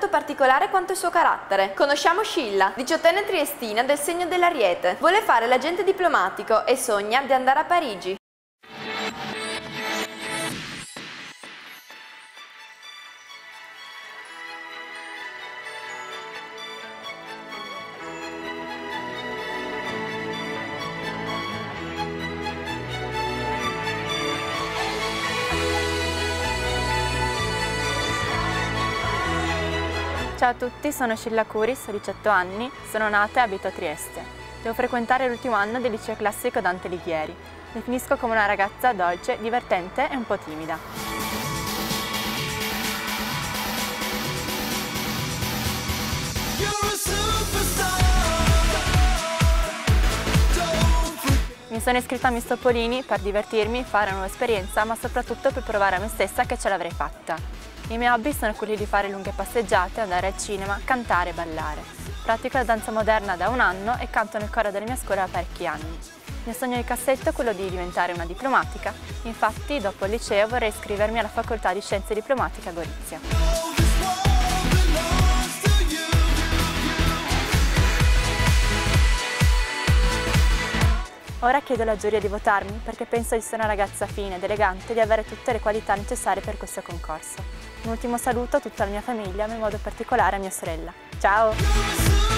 Particolare quanto il suo carattere. Conosciamo Scilla, 18enne triestina del segno dell'Ariete. Vuole fare l'agente diplomatico e sogna di andare a Parigi. Ciao a tutti, sono Scilla Curis, ho 18 anni, sono nata e abito a Trieste. Devo frequentare l'ultimo anno del liceo classico Dante Alighieri. Definisco come una ragazza dolce, divertente e un po' timida. Mi sono iscritta a Miss Topolini per divertirmi, fare una nuova esperienza, ma soprattutto per provare a me stessa che ce l'avrei fatta. I miei hobby sono quelli di fare lunghe passeggiate, andare al cinema, cantare e ballare. Pratico la danza moderna da 1 anno e canto nel coro della mia scuola da parecchi anni. Il mio sogno di cassetto è quello di diventare una diplomatica, infatti dopo il liceo vorrei iscrivermi alla facoltà di Scienze Diplomatiche a Gorizia. Ora chiedo alla giuria di votarmi perché penso di essere una ragazza fine ed elegante e di avere tutte le qualità necessarie per questo concorso. Un ultimo saluto a tutta la mia famiglia, ma in modo particolare a mia sorella. Ciao!